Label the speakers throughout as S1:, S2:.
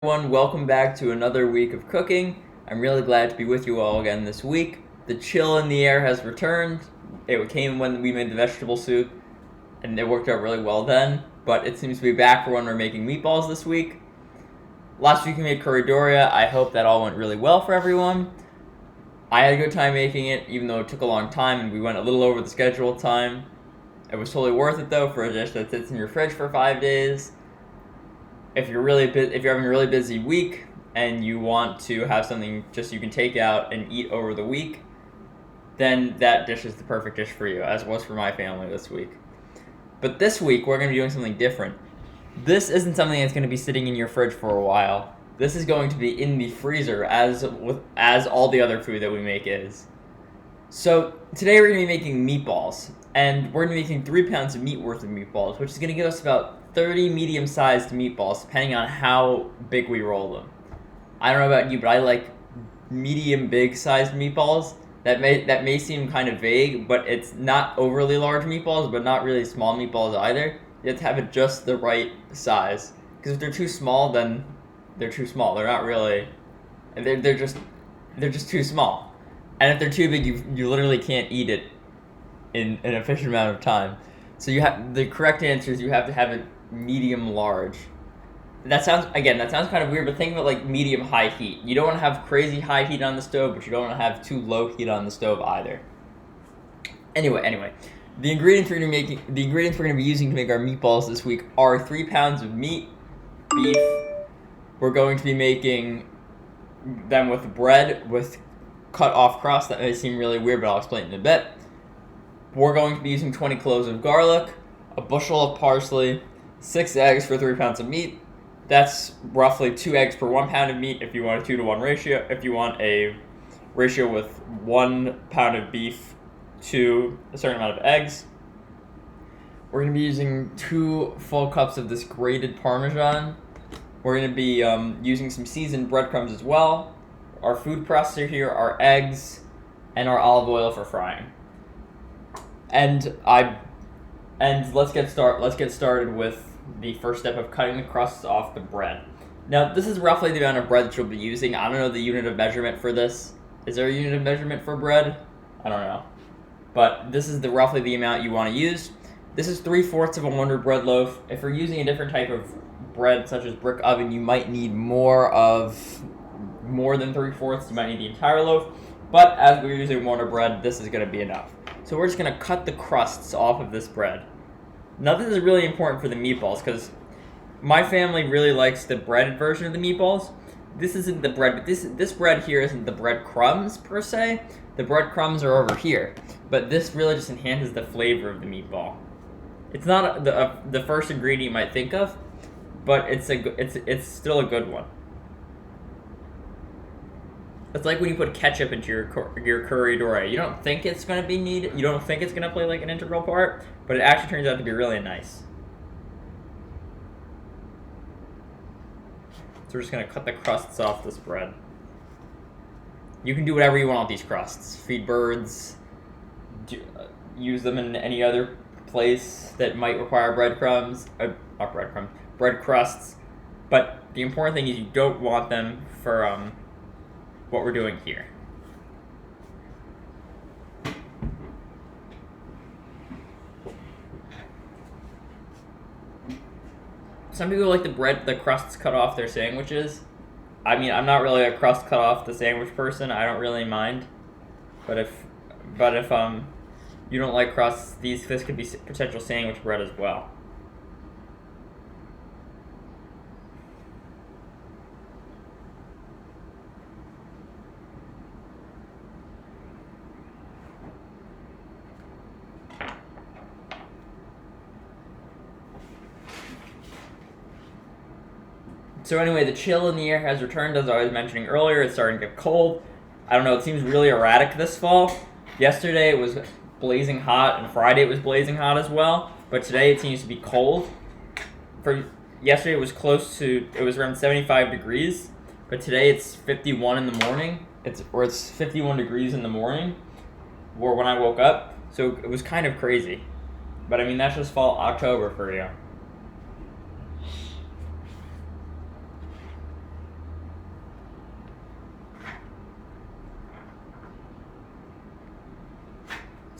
S1: Everyone, welcome back to another week of cooking. I'm really glad to be with you all again this week. The chill in the air has returned. It came when we made the vegetable soup, and it worked out really well then, but it seems to be back for when we're making meatballs this week. Last week we made curry doria. I hope that all went really well for everyone. I had a good time making it, even though it took a long time and we went a little over the scheduled time. It was totally worth it though for a dish that sits in your fridge for 5 days. If you're having a really busy week and you want to have something just you can take out and eat over the week, then that dish is the perfect dish for you, as it was for my family this week. But this week we're going to be doing something different. This isn't something that's going to be sitting in your fridge for a while. This is going to be in the freezer as all the other food that we make is. So today we're going to be making meatballs, and we're going to be making 3 pounds of meat worth of meatballs, which is going to give us about 30 medium-sized meatballs, depending on how big we roll them. I don't know about you, but I like medium big-sized meatballs. That may seem kind of vague, but it's not overly large meatballs, but not really small meatballs either. You have to have it just the right size. Because if they're too small, then they're too small. They're not really. They're just too small. And if they're too big, you literally can't eat it in an efficient amount of time. So the correct answer is you have to have it medium large. That sounds kind of weird, but think of it like medium high heat. You don't want to have crazy high heat on the stove, but you don't want to have too low heat on the stove either. Anyway, the ingredients we're going to be using to make our meatballs this week are 3 pounds of meat, beef. We're going to be making them with bread with cut off crust. That may seem really weird, but I'll explain it in a bit. We're going to be using 20 cloves of garlic, a bushel of parsley, 6 eggs for 3 pounds of meat. That's roughly 2 eggs per 1 pound of meat if you want a 2-to-1 ratio. If you want a ratio with 1 pound of beef to a certain amount of eggs. We're going to be using 2 full cups of this grated Parmesan. We're going to be using some seasoned breadcrumbs as well. Our food processor here, our eggs, and our olive oil for frying. And let's get started with the first step of cutting the crusts off the bread. Now, this is roughly the amount of bread that you'll be using. I don't know the unit of measurement for this. Is there a unit of measurement for bread? I don't know. But this is hrroughly the amount you want to use. This is 3/4 of a Wonder Bread loaf. If you're using a different type of bread, such as brick oven, you might need more than 3/4. You might need the entire loaf. But as we're using Wonder Bread, this is going to be enough. So we're just going to cut the crusts off of this bread. Now this is really important for the meatballs because my family really likes the breaded version of the meatballs. This isn't the bread, but this bread here isn't the breadcrumbs per se. The breadcrumbs are over here, but this really just enhances the flavor of the meatball. It's not the first ingredient you might think of, but it's still a good one. It's like when you put ketchup into your curry doria. You don't think it's going to be needed. You don't think it's going to play like an integral part, but it actually turns out to be really nice. So we're just going to cut the crusts off this bread. You can do whatever you want with these crusts. Feed birds. Use them in any other place that might require breadcrumbs. Not breadcrumbs. Bread crusts. But the important thing is you don't want them for what we're doing here. Some people like the crusts cut off their sandwiches. I mean, I'm not really a crust cut off the sandwich person. I don't really mind. But if you don't like crusts, this could be potential sandwich bread as well. So anyway, the chill in the air has returned, as I was mentioning earlier. It's starting to get cold. I don't know, it seems really erratic this fall. Yesterday it was blazing hot, and Friday it was blazing hot as well. But today it seems to be cold. For yesterday it was around 75 degrees, but today it's 51 in the morning. It's 51 degrees in the morning, or when I woke up. So it was kind of crazy. But I mean, that's just fall October for you.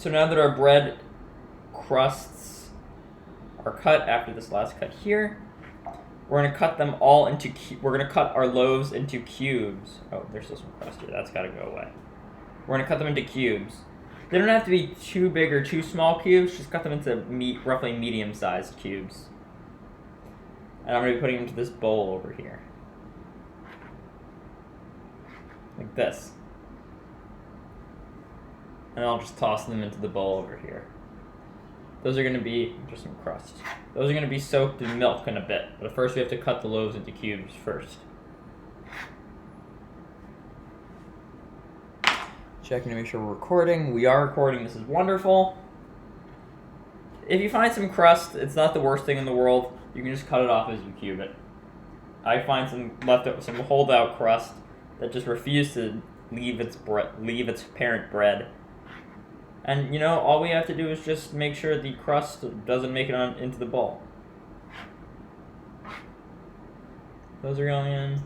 S1: So now that our bread crusts are cut after this last cut here, we're gonna cut them all into. We're gonna cut our loaves into cubes. Oh, there's still some crust here. That's gotta go away. We're gonna cut them into cubes. They don't have to be too big or too small cubes. Just cut them into roughly medium-sized cubes. And I'm gonna be putting them into this bowl over here, like this. And I'll just toss them into the bowl over here. Those are going to be just some crust. Those are going to be soaked in milk in a bit. But first we have to cut the loaves into cubes first. Checking to make sure we're recording. We are recording. This is wonderful. If you find some crust, it's not the worst thing in the world. You can just cut it off as you cube it. I find some holdout crust that just refused to leave its parent bread. And, you know, all we have to do is just make sure the crust doesn't make it into the bowl. Those are going in.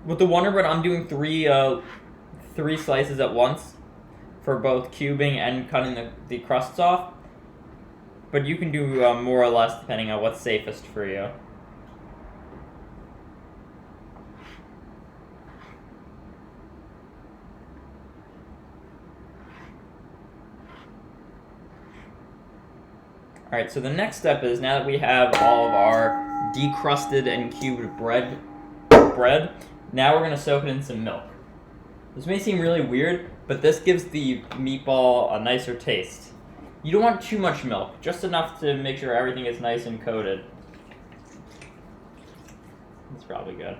S1: With the Wonder Bread, I'm doing three slices at once for both cubing and cutting the crusts off. But you can do more or less depending on what's safest for you. Alright, so the next step is, now that we have all of our decrusted and cubed bread, now we're going to soak it in some milk. This may seem really weird, but this gives the meatball a nicer taste. You don't want too much milk, just enough to make sure everything is nice and coated. That's probably good.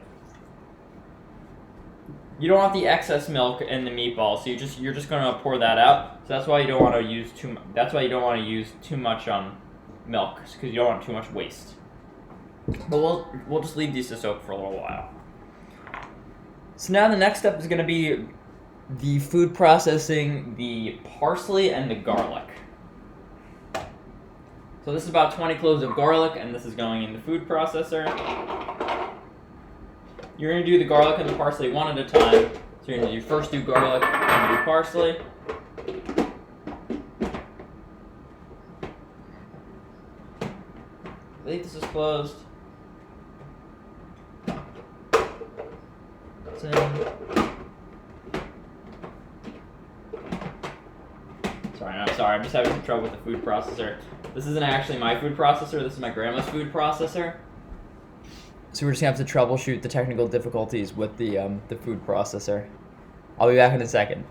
S1: You don't want the excess milk in the meatball, so you're just going to pour that out. So that's why you don't want to use too much. That's why you don't want to use too much milk, because you don't want too much waste. But we'll just leave these to soak for a little while. So now the next step is going to be the food processing, the parsley and the garlic. So this is about 20 cloves of garlic, and this is going in the food processor. You're going to do the garlic and the parsley one at a time. So you're going to first do garlic, then do parsley. I think this is closed. That's in. Sorry, I'm just having some trouble with the food processor. This isn't actually my food processor, this is my grandma's food processor. So we're just gonna have to troubleshoot the technical difficulties with the food processor. I'll be back in a second.